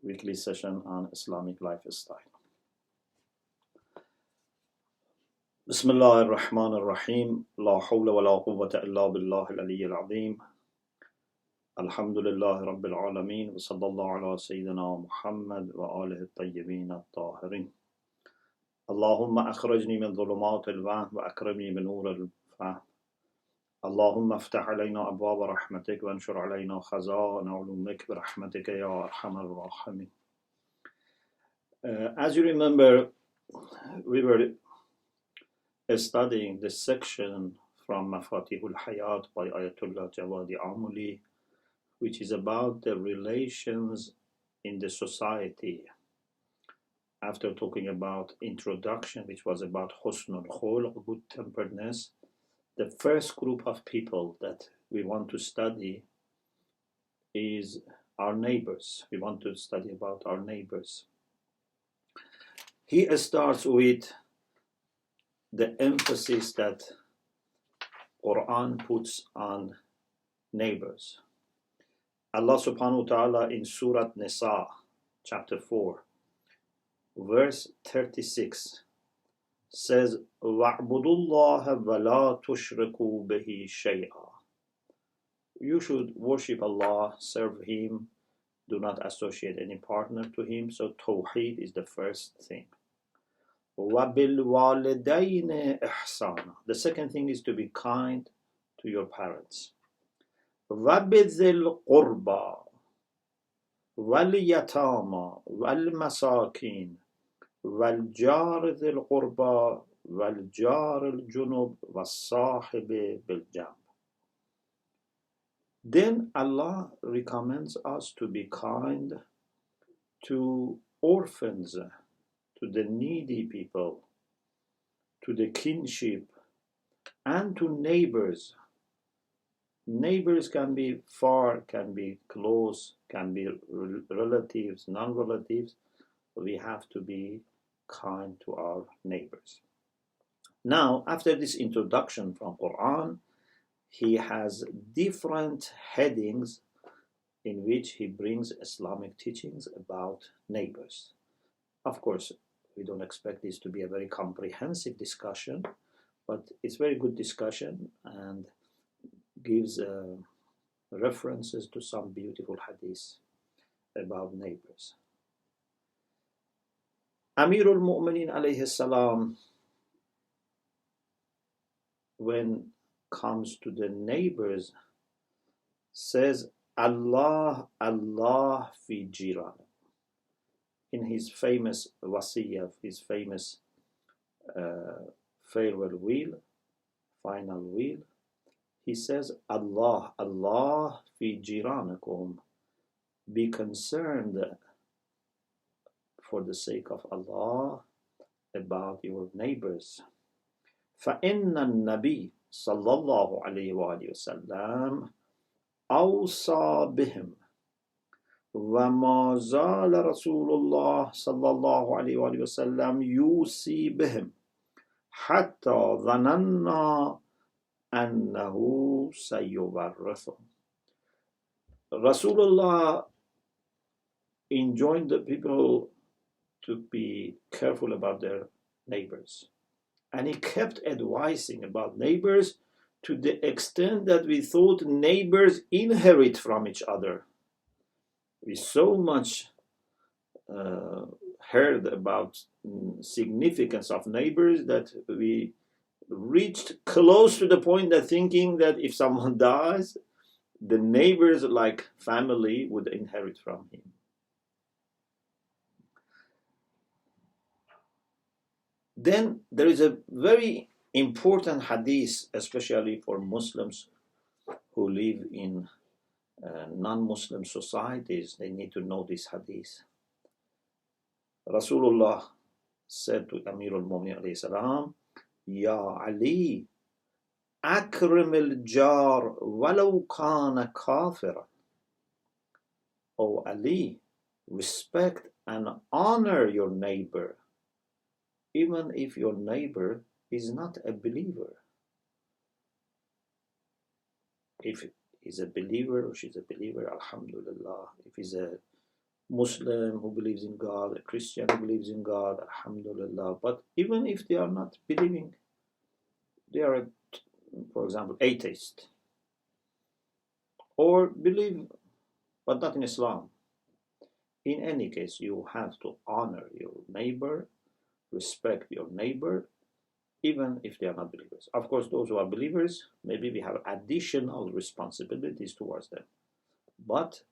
weekly session on Islamic lifestyle. Bismillah ar-Rahman ar-Rahim. La hawla wa la quwwata illa billah al-ali al-azim. Alhamdulillah Rabbil Alameen. Wa sallallahu ala Sayyidina Muhammad wa alihi at-tayyibin at-tahirin. Allahumma akhrajni min dhulumat al-wahm wa akrimni min nur al-fahm. اللهم افتح علينا أبواب رحمتك وانشر علينا خزائن علومك برحمتك يا أرحم الراحمين. As you remember, we were studying the section from Mafatihul Hayat by Ayatollah Jawadi Amuli, which is about the relations in the society. After talking about introduction, which was about husnul khulq, good-temperedness, the first group of people that we want to study is our neighbors. We want to study about our neighbors. He starts with the emphasis that Quran puts on neighbors. Allah subhanahu wa ta'ala in Surah Nisa, chapter 4, verse 36 says, وَاعْبُدُوا اللَّهَ وَلَا تُشْرِكُوا بِهِ شَيْئًا. You should worship Allah, serve Him, do not associate any partner to Him. So Tawheed is the first thing. وَبِالْوَالِدَيْنِ إِحْسَانًا. The second thing is to be kind to your parents. وَبِذِي الْقُرْبَى وَالْيَتَامَى وَالْمَسَاكِينِ وَالْجَارِ ذِي الْقُرْبَى وَالْجَارِ الْجُنُبِ وَالصَّاحِبِ بِالْجَنْبِ. Then Allah recommends us to be kind to orphans, to the needy people, to the kinship, and to neighbors. Neighbors can be far, can be close, can be relatives, non-relatives. We have to be kind to our neighbors. Now, after this introduction from Quran, he has different headings in which he brings Islamic teachings about neighbors. Of course, we don't expect this to be a very comprehensive discussion, but it's very good discussion and gives references to some beautiful hadiths about neighbors. Amirul Mu'minin alayhi salam, when comes to the neighbors, says Allah, Allah fi jiran. In his famous wasiyah, his famous farewell will, final will, he says, Allah, Allah fi jiranakum. Be concerned for the sake of Allah about your neighbors. فَإِنَّ النَّبِيَّ صلى الله عليه وآله وسلم أوصى بهم وما زال رسول الله صلى الله عليه وآله وسلم يوصي بهم حتى ظننا أنه سيورثهم. Rasulullah enjoined the people to be careful about their neighbors. And he kept advising about neighbors to the extent that we thought neighbors inherit from each other. We so much heard about significance of neighbors that we reached close to the point that thinking that if someone dies, the neighbors like family would inherit from him. Then there is a very important hadith, especially for Muslims who live in non-Muslim societies. They need to know this hadith. Rasulullah said to Amir al-Mu'minin alayhi salam, Ya Ali, akrim al-jar walau kana kafira. O Ali, respect and honor your neighbor, even if your neighbor is not a believer. If he's a believer or she's a believer, alhamdulillah. If he's a Muslim who believes in God, a Christian who believes in God, alhamdulillah. But even if they are not believing, they are, for example, atheist, or believe but not in Islam. In any case, you have to honor your neighbor, respect your neighbor, even if they are not believers. Of course, those who are believers, maybe we have additional responsibilities towards them. But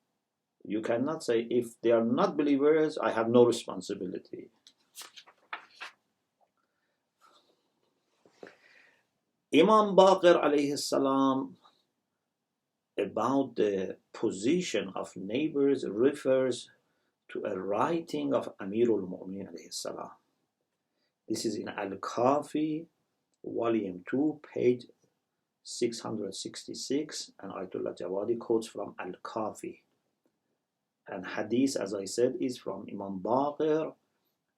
you cannot say, if they are not believers, I have no responsibility. Imam Baqir alayhi salam, about the position of neighbors, refers to a writing of Amirul Mu'minin alayhi salam. This is in Al-Kafi, volume 2, page 666, and Ayatollah Jawadi quotes from Al-Kafi. And hadith, as I said, is from Imam Baqir,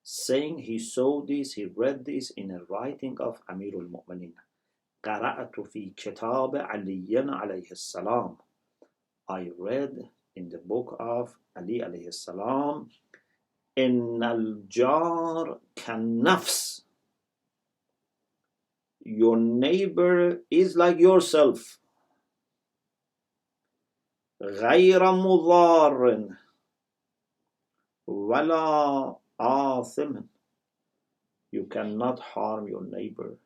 saying he saw this, he read this in a writing of Amirul Mu'minin. قرأت في كتاب علي عليه السلام. I read in the book of Ali alayhi salam, إن الجار كالنفس. Your neighbor is like yourself. غير مضار ولا آثم. You cannot harm your neighbor.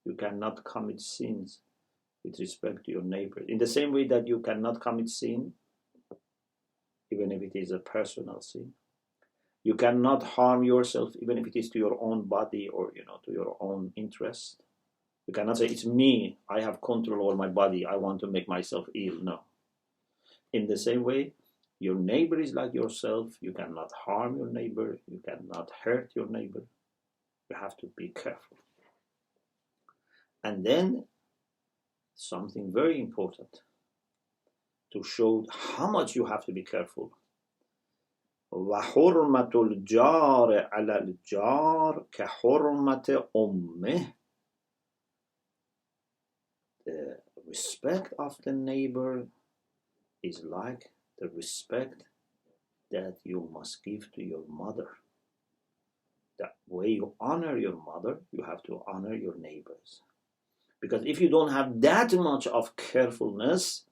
You cannot commit sins with respect to your neighbor. In the same way that you cannot commit sin, even if it is a personal sin. You cannot harm yourself, even if it is to your own body or to your own interest. You cannot say, it's me, I have control over my body, I want to make myself ill. No. In the same way, your neighbor is like yourself. You cannot harm your neighbor. You cannot hurt your neighbor. You have to be careful. And then something very important to show how much you have to be careful. وَحُرْمَةُ الْجَارِ عَلَى الْجَارِ كَحُرْمَةِ أُمِّهِ. The respect of the neighbor is like the respect that you must give to your mother. The way you honor your mother, you have to honor your neighbors. Because if you don't have that much of carefulness,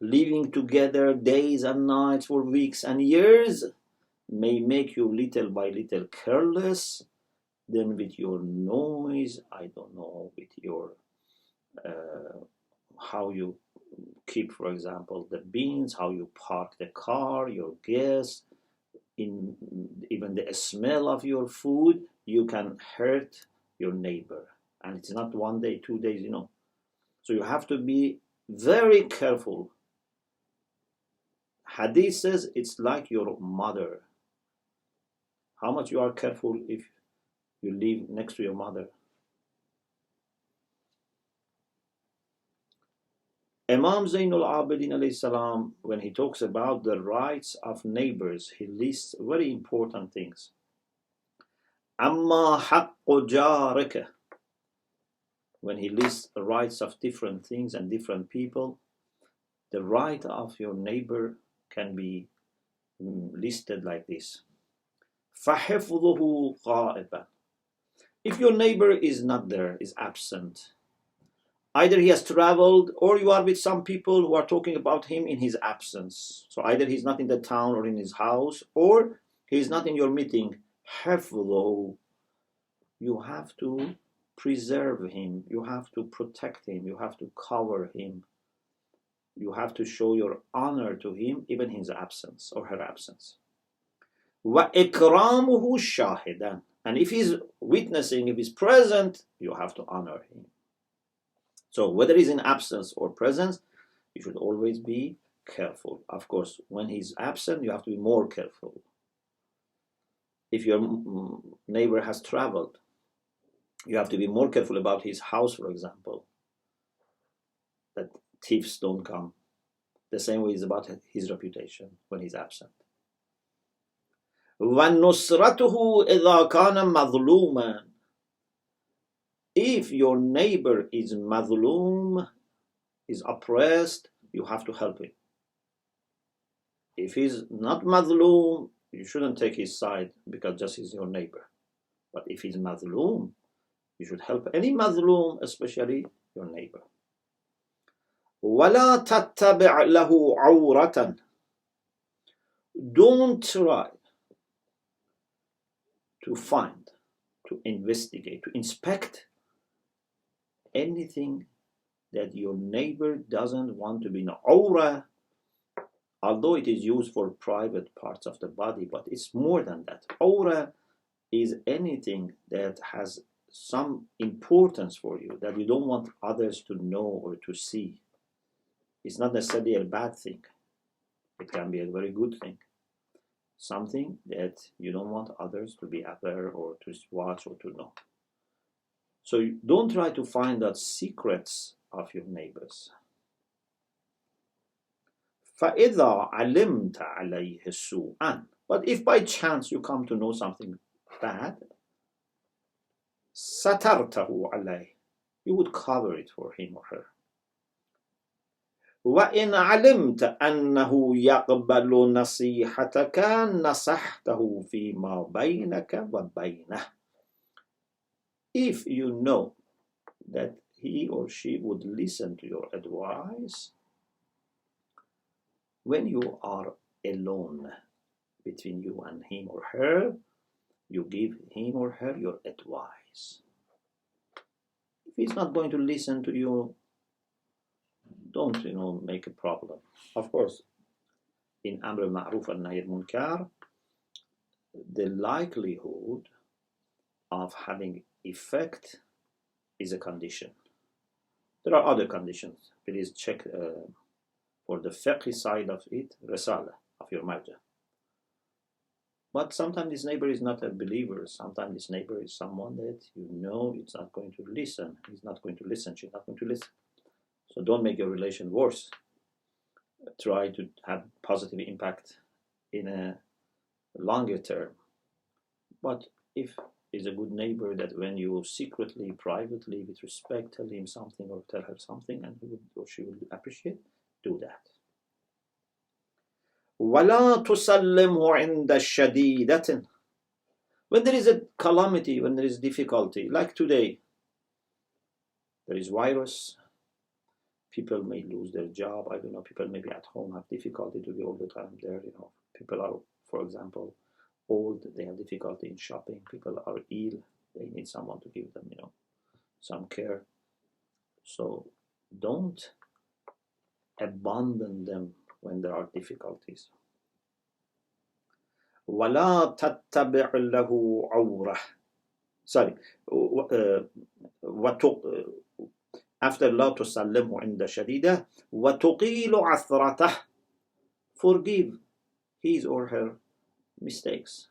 living together days and nights for weeks and years may make you little by little careless. Then with your noise, I don't know, with your how you keep, for example, the beans, how you park the car, your guests, in even the smell of your food, you can hurt your neighbor. And it's not 1 day, 2 days, So you have to be very careful. Hadith says it's like your mother. How much you are careful if you live next to your mother. Imam Zainul Abidin alayhi salam, when he talks about the rights of neighbors, he lists very important things. Amma haqqu jarika. When he lists the rights of different things and different people, the right of your neighbor can be listed like this. فَحِفْظُهُ غَائِبًا. If your neighbor is not there, is absent, either he has traveled or you are with some people who are talking about him in his absence. So either he's not in the town or in his house, or he's not in your meeting. حِفْظُهُ. You have to preserve him. You have to protect him. You have to cover him. You have to show your honor to him, even in his absence or her absence. وَإِكْرَامُهُ شَاهِدًا. And if he's witnessing, if he's present, you have to honor him. So whether he's in absence or presence, you should always be careful. Of course, when he's absent, you have to be more careful. If your neighbor has traveled, you have to be more careful about his house, for example, that thieves don't come. The same way is about his reputation when he's absent. وَنُصْرَتُهُ إِذَا كَانَ مَظْلُومًا. If your neighbor is mazloom, is oppressed, you have to help him. If he's not mazloom, you shouldn't take his side because just he's your neighbor. But if he's mazloom, you should help any mazloom, especially your neighbor. وَلَا تَتَّبِعْ لَهُ عَوْرَةً. Don't try to find, to investigate, to inspect anything that your neighbor doesn't want to be known. Awra, although it is used for private parts of the body, but it's more than that. Awra is anything that has some importance for you that you don't want others to know or to see. It's not necessarily a bad thing. It can be a very good thing. Something that you don't want others to be aware or to watch or to know. So don't try to find out secrets of your neighbors. فَإِذَا عَلِمْتَ عَلَيْهِ سُوءًا. But if by chance you come to know something bad, سَتَرْتَهُ عَلَيْهِ. You would cover it for him or her. وَإِنْ عَلِمْتَ أَنَّهُ يَقْبَلُ نَصِيحَتَكَ نَصَحْتَهُ فِي مَا بَيْنَكَ وَبَيْنَهُ. If you know that he or she would listen to your advice, when you are alone between you and him or her, you give him or her your advice. If he's not going to listen to you, don't make a problem. Of course, in Amr al-Ma'ruf and Nahy al-Munkar, the likelihood of having effect is a condition. There are other conditions. Please check for the fiqh side of it, risala of your marja. But sometimes this neighbor is not a believer. Sometimes this neighbor is someone that you know it's not going to listen. He's not going to listen. She's not going to listen. So don't make your relation worse. Try to have positive impact in a longer term. But if he's a good neighbor that when you secretly, privately, with respect, tell him something or tell her something and he would, or she will appreciate, do that. وَلَا تُسَلِّمْهُ عِنْدَ الشَّدِيدَةٍ. When there is a calamity, when there is difficulty, like today, there is virus, people may lose their job, I don't know, people maybe at home have difficulty to be all the time there, people are, for example, old, they have difficulty in shopping, people are ill, they need someone to give them, some care. So don't abandon them when there are difficulties. وَلَا تَتَّبِعْ لَهُ عَوْرَةً. Sorry. After لَا تُسَلِّمْهُ عِنْدَ شَدِيدَةٍ وَتُقِيلُ عَثْرَتَهُ. Forgive his or her mistakes.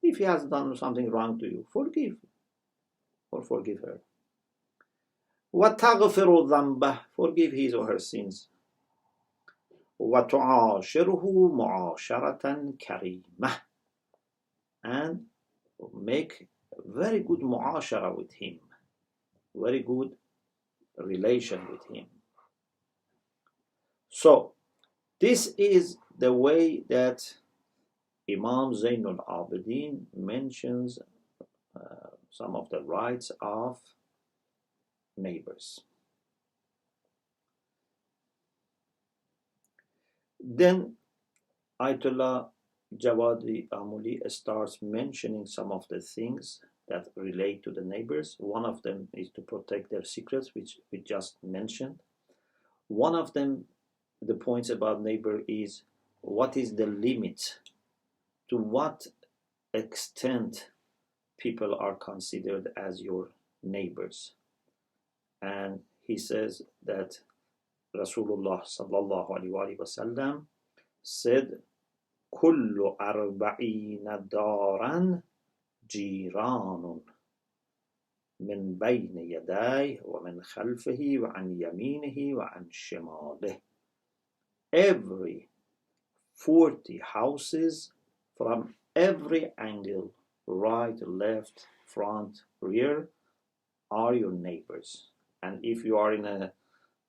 If he has done something wrong to you, forgive or forgive her. وَتَغْفِرُ ذَنْبَهُ. Forgive his or her sins. وَتُعَاشِرُهُ مُعَاشَرَةً كَرِيمَةً. And make very good mu'ashara with him, very good relation with him. So this is the way that Imam Zainul Abidin mentions some of the rights of neighbors. Then Ayatollah Jawadi Amuli starts mentioning some of the things that relate to the neighbors. One of them is to protect their secrets, which we just mentioned. One of them, the points about neighbor, is what is the limit? To what extent people are considered as your neighbors? And he says that Rasulullah sallallahu alaihi wasallam said, كل 40 دارا جيران من بين يديه ومن خلفه وعن يمينه وعن شماله. Every 40 houses from every angle, right, left, front, rear, are your neighbors. And if you are in a,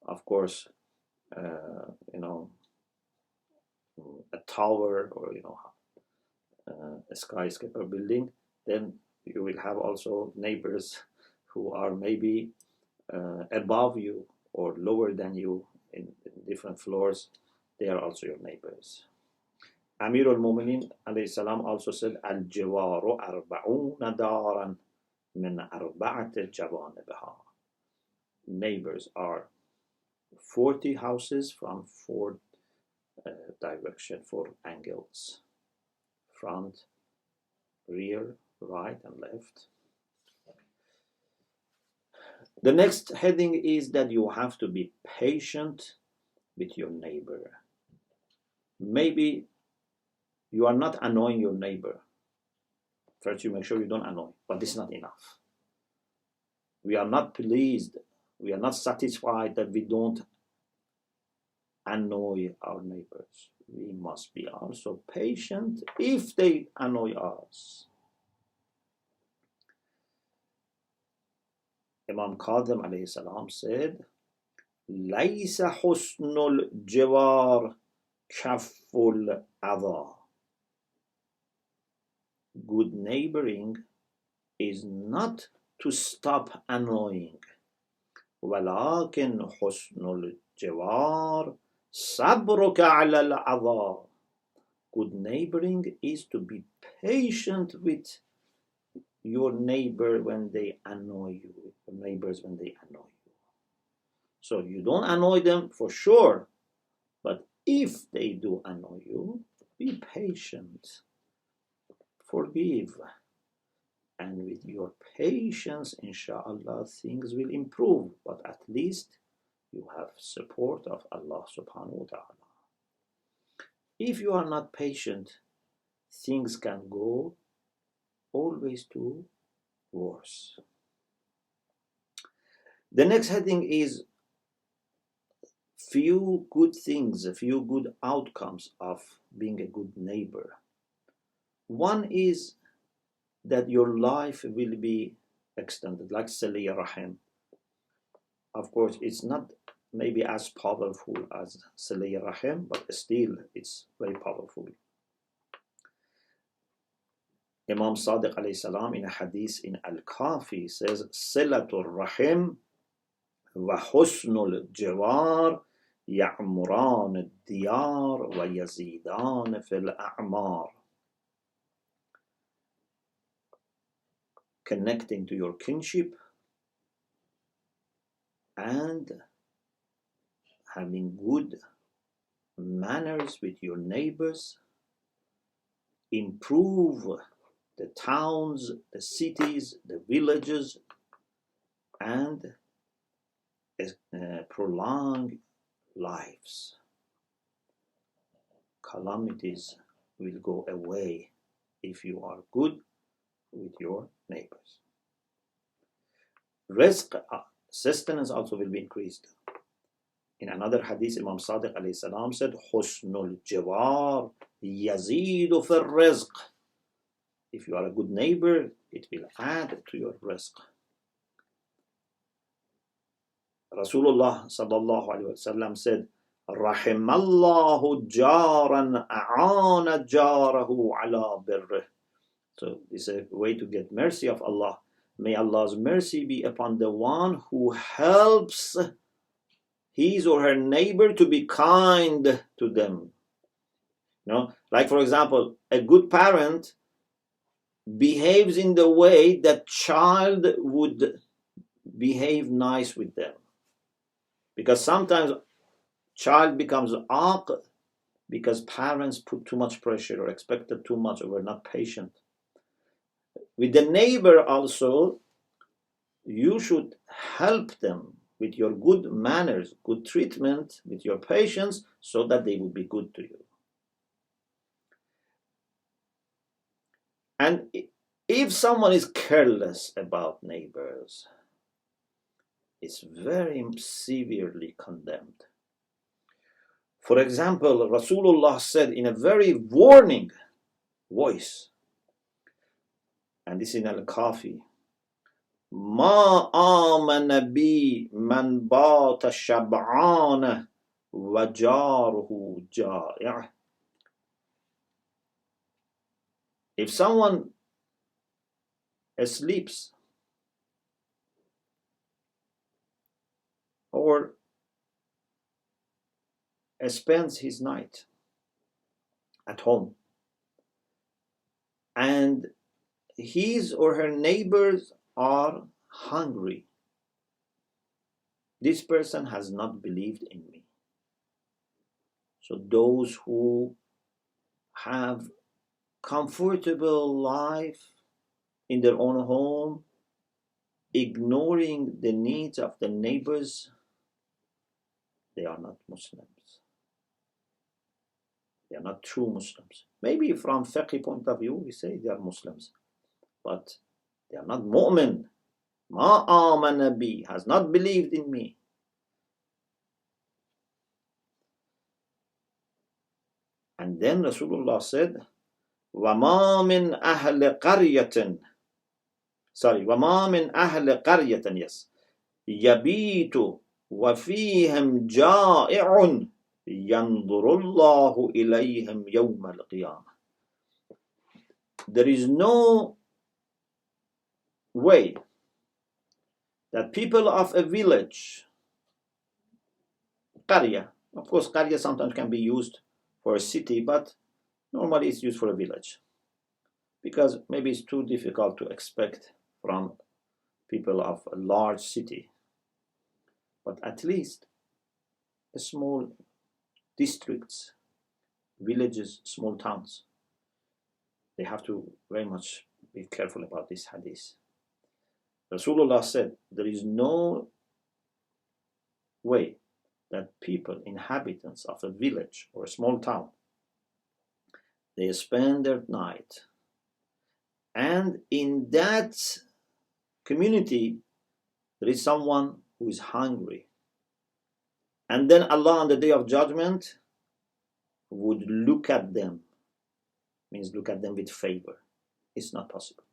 of course, a tower or a skyscraper building, then you will have also neighbors who are maybe above you or lower than you in different floors. They are also your neighbors. Amir al-Mu'minin alayhi salam also said, Al-Jawaru arba'una daran min arba'at al-jawanibha. Neighbors are 40 houses from 4 direction, 4 angles: front, rear, right, and left. The next heading is that you have to be patient with your neighbor. Maybe you are not annoying your neighbor. First, you make sure you don't annoy, but this is not enough. We are not pleased, we are not satisfied that we don't annoy our neighbors. We must be also patient if they annoy us. Imam Qadim alayhi salam said, لَيْسَ حُسْنُ الْجِوَارِ كَفُّ الْأَذَى. Good neighboring is not to stop annoying. وَلَكِنْ حُسْنُ الْجِوَارِ صَبْرُكَ عَلَى الْأَذَى. Good neighboring is to be patient with your neighbor when they annoy you, your neighbors when they annoy you. So you don't annoy them for sure, but if they do annoy you, be patient, forgive, and with your patience, inshallah, things will improve, but at least you have support of Allah subhanahu wa ta'ala. If you are not patient, things can go always to worse. The next heading is few good things, a few good outcomes of being a good neighbor. One is that your life will be extended, like Salih Rahim. Of course, it's not maybe as powerful as Salih Rahim, but still it's very powerful. Imam Sadiq alayhi salam in a hadith in Al-Kafi says, Silatul Rahim wa husnul jiwar ya'muran al-diyar wa yazidan fil a'mar. Connecting to your kinship and having good manners with your neighbors improve the towns, the cities, the villages, and prolong lives. Calamities will go away if you are good with your neighbors. Rizq, sustenance also will be increased. In another hadith, Imam Sadiq alayhi salam said, Husnul Jawar yazidu fil rizq. If you are a good neighbor, it will add to your rizq. Rasulullah sallallahu alayhi wasallam said, Rahimallahu jaran a'ana jarahu ala birrih. So this is a way to get mercy of Allah. May Allah's mercy be upon the one who helps his or her neighbor to be kind to them. Like for example, a good parent behaves in the way that child would behave nice with them. Because sometimes child becomes aq because parents put too much pressure or expected too much or were not patient. With the neighbor also, you should help them with your good manners, good treatment, with your patience, so that they will be good to you. And if someone is careless about neighbors, it's very severely condemned. For example, Rasulullah said in a very warning voice, and this is in Al-Kafi, Ma amana bi man bata shab'ana wa jaruhu ja'i'. If someone sleeps or spends his night at home and his or her neighbors are hungry, this person has not believed in me. So those who have comfortable life in their own home, ignoring the needs of the neighbors, they are not Muslims. They are not true Muslims. Maybe from fiqh point of view, we say they are Muslims, but they are not mu'min. Ma amana bi, has not believed in me. And then Rasulullah said, وَمَا مِنْ أَهْلِ قَرْيَةٍ وَمَا مِنْ أَهْلِ قَرْيَةٍ yes يَبِيتُ وَفِيهِمْ جَائِعٌ يَنْظُرُ اللَّهُ إِلَيْهِمْ يَوْمَ الْقِيَامَةِ. There is no way that people of a village, qarya, of course qarya sometimes can be used for a city, but normally it's used for a village, because maybe it's too difficult to expect from people of a large city. But at least a small districts, villages, small towns, they have to very much be careful about this hadith. Rasulullah said, there is no way that people, inhabitants of a village or a small town, they spend their night, and in that community there is someone who is hungry, and then Allah on the day of judgment would look at them, means look at them with favor. It's not possible.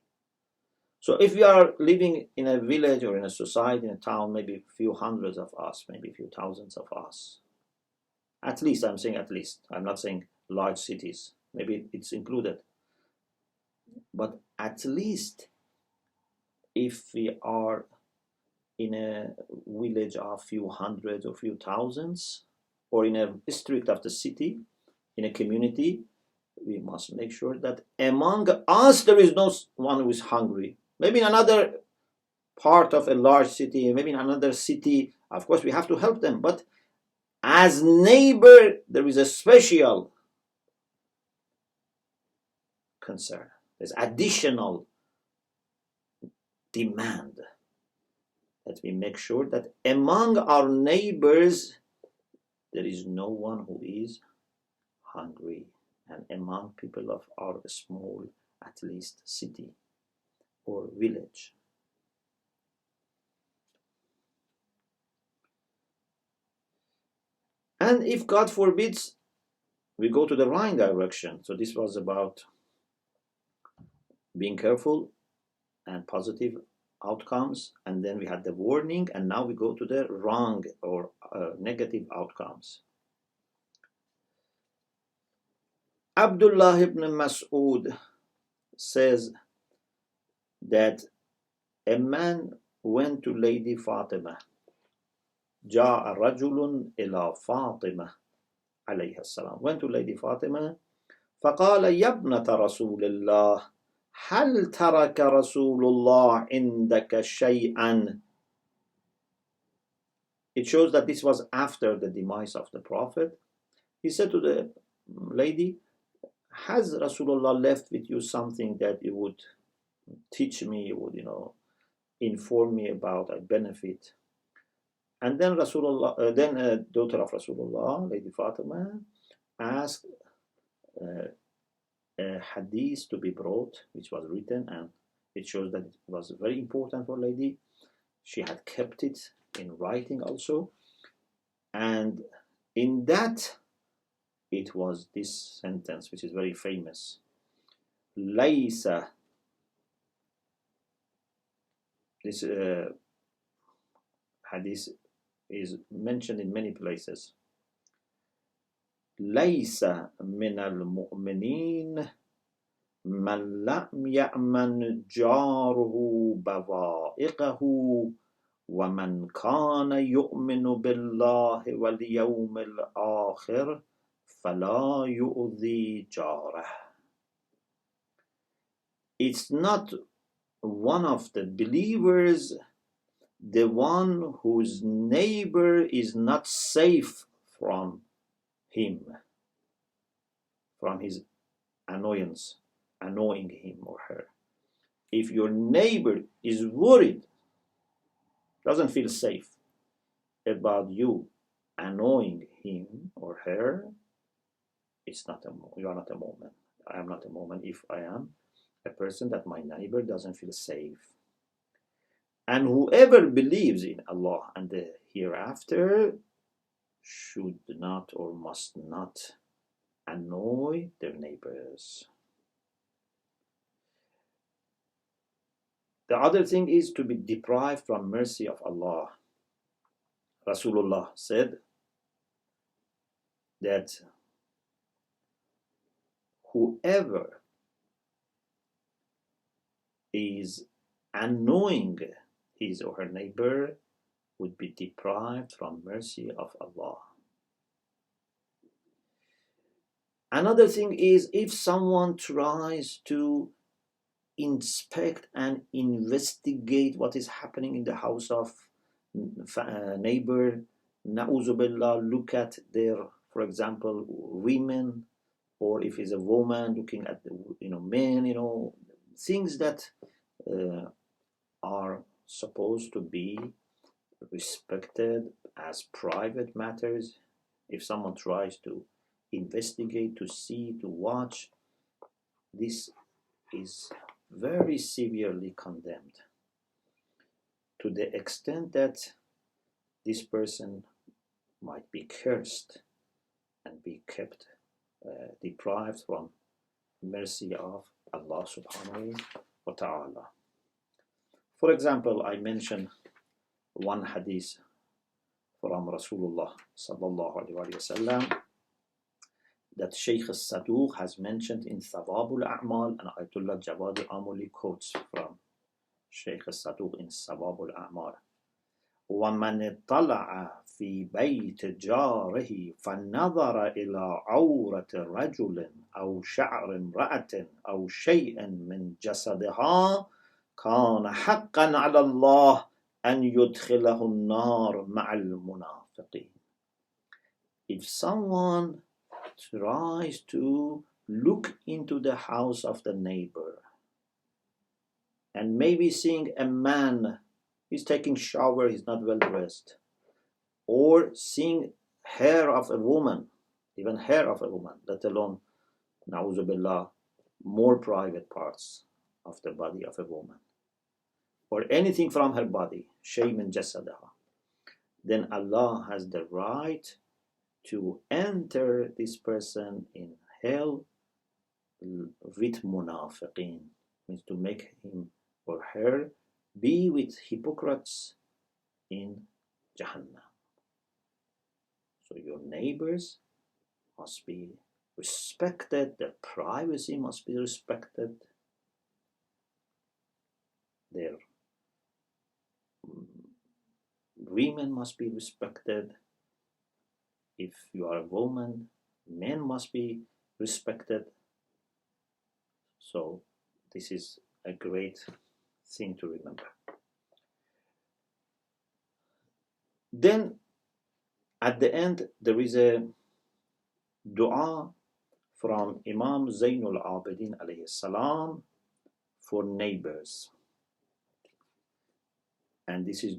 So if we are living in a village or in a society, in a town, maybe a few hundreds of us, maybe a few thousands of us, at least, I'm saying at least, I'm not saying large cities, maybe it's included, but at least if we are in a village of few hundreds or few thousands, or in a district of the city, in a community, we must make sure that among us there is no one who is hungry. Maybe in another part of a large city, maybe in another city, of course we have to help them, but as neighbor there is a special concern. There's additional demand that we make sure that among our neighbors there is no one who is hungry, and among people of our small, at least, city or village. And if God forbids we go to the wrong direction, so this was about being careful and positive outcomes, and then we had the warning, and now we go to the wrong or negative outcomes. Abdullah ibn Mas'ud says that a man went to Lady Fatima. جاء رجل إلى فاطمة عليه السلام, went to Lady Fatima, فقال يا ابنة رسول الله هل ترك رسول الله عندك شيئا. It shows that this was after the demise of the Prophet. He said to the lady, has Rasulullah left with you something that you would teach me, you would, inform me about, I benefit? And then Rasulullah, daughter of Rasulullah, Lady Fatima, asked a hadith to be brought, which was written, and it shows that it was very important for Lady. She had kept it in writing also, and in that it was this sentence, which is very famous. Laysa. This hadith is mentioned in many places. Laysa min al-mu'minin من لم يأمن جاره بوائقه ومن كان يؤمن بالله واليوم الآخر فلا يؤذي جاره. It's not one of the believers, the one whose neighbor is not safe from him, from his annoyance, annoying him or her. If your neighbor is worried, doesn't feel safe about you annoying him or her, it's not you are not a moment. I am not a moment if I am a person that my neighbor doesn't feel safe. And whoever believes in Allah and the hereafter should not or must not annoy their neighbors. The other thing is to be deprived from mercy of Allah. Rasulullah said that whoever is annoying his or her neighbor would be deprived from mercy of Allah. Another thing is if someone tries to inspect and investigate what is happening in the house of neighbor, na'uzubillah, look at their, for example, women, or if it's a woman looking at the men, things that are supposed to be respected as private matters. If someone tries to investigate, to see, to watch, this is very severely condemned, to the extent that this person might be cursed and be kept deprived from mercy of Allah subhanahu wa ta'ala. For example, I mentioned one hadith from Rasulullah sallallahu alaihi wasallam that Shaykh al-Saduq has mentioned in Thawabul A'mal, and Ayatollah Jawad Amuli quotes from Shaykh al-Saduq in Thawabul A'mal. وَمَنِ اطَّلَعَ فِي بَيْتِ جَارِهِ فَنَظَرَ إِلَى عَوْرَةِ رَجُلٍ أَوْ شَعْرِ امْرَأَةٍ أَوْ شَيْءٍ مِنْ جَسَدِهَا كَانَ حَقًّا عَلَى اللَّهِ أَنْ يُدْخِلَهُ النَّارَ مَعَ الْمُنَافِقِينَ. If someone tries to look into the house of the neighbor and maybe seeing a man, he's taking shower, he's not well dressed, or seeing hair of a woman, even hair of a woman, let alone, na'uzu billah, more private parts of the body of a woman, or anything from her body, shay min jasadaha, then Allah has the right to enter this person in hell with munafiqeen, means to make him or her be with hypocrites in Jahannam. So your neighbors must be respected, their privacy must be respected, their women must be respected. If you are a woman, men must be respected. So this is a great thing to remember. Then at the end there is a dua from Imam Zainul Abidin alayhi salam for neighbors, and this is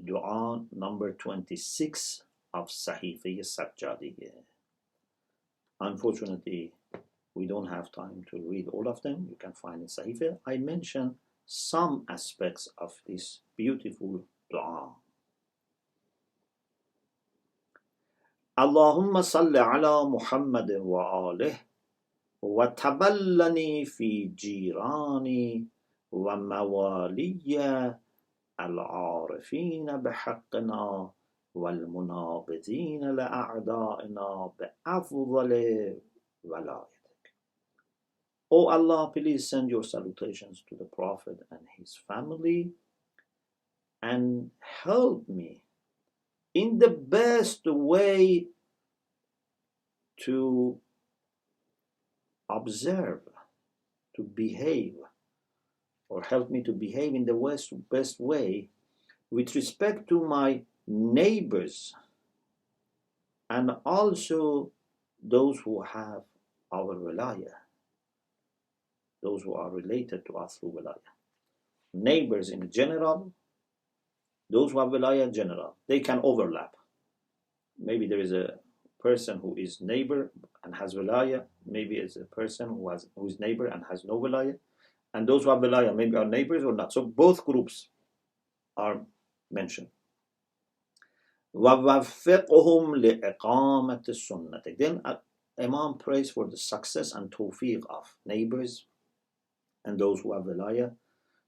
dua number 26 of Sahifa Sajjadiyya. Unfortunately, we don't have time to read all of them. You can find in Sahifa. I mention some aspects of this beautiful dua. Allahumma salli ala Muhammad wa alih wa taballani fi jirani wa mawaliya al-arifina bihaqqina والمنابذين لأعدائنا بأفضل ولايتك. O Allah, please send your salutations to the Prophet and his family, and help me in the best way to observe, to behave, or help me to behave in the best way with respect to my neighbors and also those who have our wilayah, those who are related to us through wilayah. Neighbors in general, those who have wilayah general, they can overlap. Maybe there is a person who is neighbor and has wilayah, maybe it's a person who is neighbor and has no wilayah, and those who have wilayah maybe are neighbors or not. So both groups are mentioned. وَوَفِّقْهُمْ لِإِقَامَةِ السُنَّةِ. Then Imam prays for the success and tawfiq of neighbors and those who have wilayah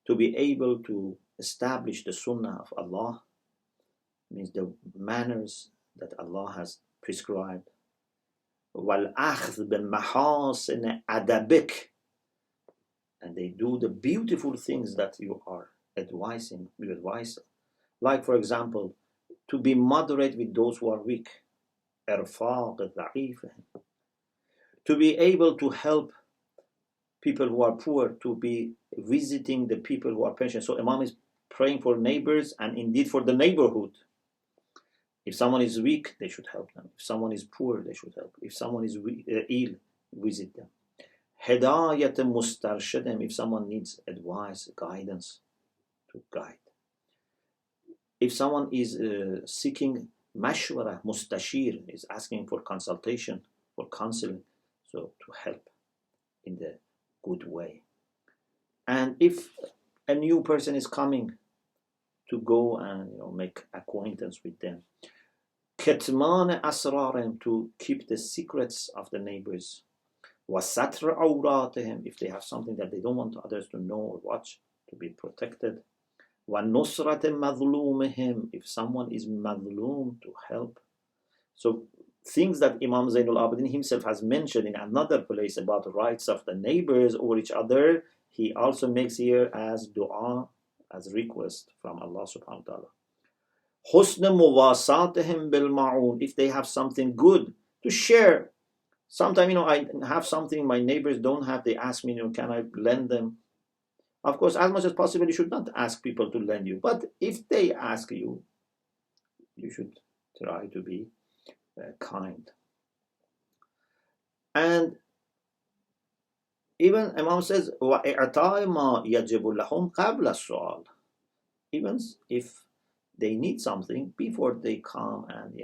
to be able to establish the sunnah of Allah, means the manners that Allah has prescribed. وَالْأَخْذْ بِالْمَحَاسِنِ أَدَبِكَ. And they do the beautiful things that you are advising. Like, for example, to be moderate with those who are weak. إِرْفَاقِ ضَعِيفِهِمْ. To be able to help people who are poor, to be visiting the people who are patient. So Imam is praying for neighbors and indeed for the neighborhood. If someone is weak, they should help them. If someone is poor, they should help. If someone is ill, visit them. Hidayat mustarshidhim. If someone needs advice, guidance, to guide. If someone is seeking mashwara, mustashir, is asking for consultation, for counseling, so to help in the good way. And if a new person is coming, to go and make acquaintance with them. Kitman asrarim, to keep the secrets of the neighbors. Wasatr awratihim, if they have something that they don't want others to know or watch, to be protected. Wanusrat madhlumihim, if someone is madhlum, to help. So things that Imam Zainul Abidin himself has mentioned in another place about the rights of the neighbors over each other, he also makes here as dua, as request from Allah subhanahu wa ta'ala. Husn muwasatihim bil ma'un, if they have something good to share. Sometimes, I have something my neighbors don't have, they ask me, can I lend them? Of course, as much as possible, you should not ask people to lend you. But if they ask you, you should try to be kind. And even Imam says, وَإِعْطَاءِ مَا يَجِبُ لَهُمْ قَبْلَ السُّؤَالِ. Even if they need something, before they come and,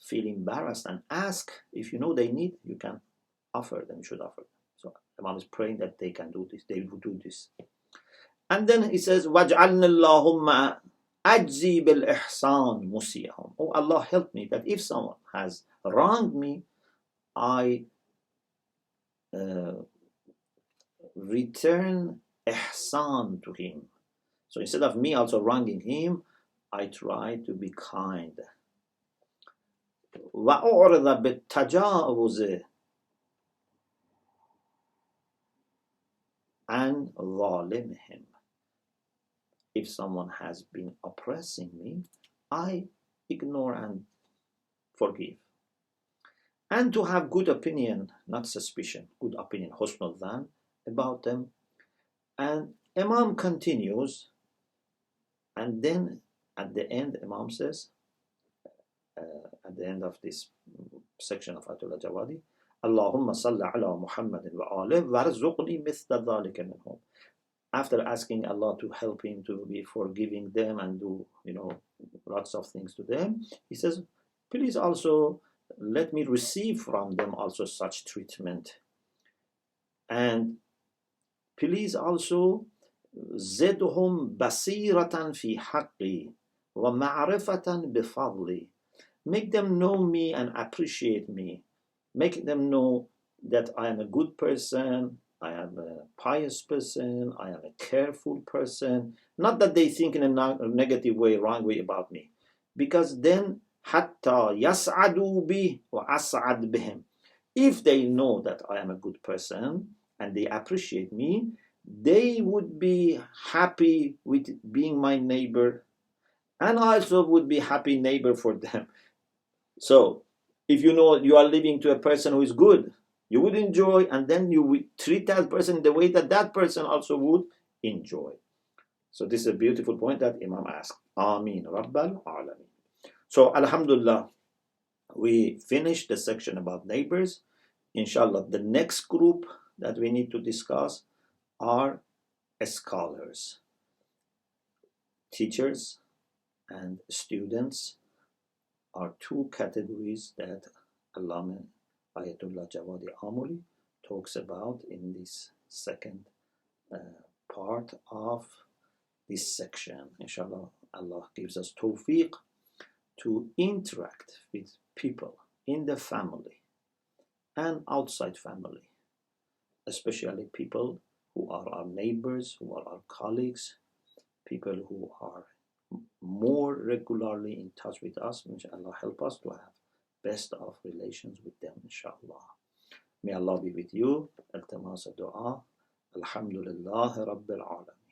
feel embarrassed and ask, if you know they need, you can offer them, you should offer them. So Imam is praying that they can do this, they will do this. And then he says, وَاجْعَلْنِ اللَّهُمَّ أَجْزِي بِالْإِحْسَانِ مُسِيَهُمْ. Oh Allah, help me that if someone has wronged me, I return ihsan to him. So instead of me also wronging him, I try to be kind. وَأُعْرِضَ بِالتَّجَاوُزِ عَنْ ظَالِمِهِمْ. If someone has been oppressing me, I ignore and forgive. And to have good opinion, not suspicion, good opinion, husnul dhan, about them. And Imam continues, and then at the end, Imam says, at the end of this section of Atullah Jawadi, Allahumma salli ala Muhammadin wa alih warzuqni mithla dhalika minhum. After asking Allah to help him to be forgiving them and do, lots of things to them, he says, please also let me receive from them also such treatment. And please also zidhum basiratan fi haqqi wa ma'rifatan bifadli. Make them know me and appreciate me. Make them know that I am a good person, I am a pious person, I am a careful person. Not that they think in a negative way, wrong way about me. Because then, hatta yas'adu bi wa as'ad bihim. If they know that I am a good person, and they appreciate me, they would be happy with being my neighbor, and I also would be happy neighbor for them. So if you know you are living to a person who is good, you would enjoy, and then you would treat that person the way that that person also would enjoy. So this is a beautiful point that Imam asked. Ameen Rabbal Alameen. So Alhamdulillah, we finished the section about neighbors. Inshallah, the next group that we need to discuss are scholars, teachers, and students are two categories that Allama Ayatollah Jawadi Amuli talks about in this second part of this section. Inshallah, Allah gives us tawfiq to interact with people in the family and outside family, especially people who are our neighbors, who are our colleagues, people who are more regularly in touch with us. Inshallah, help us to have best of relations with them, inshallah. May Allah be with you. Iltimas dua. Alhamdulillah Rabbil Alamin.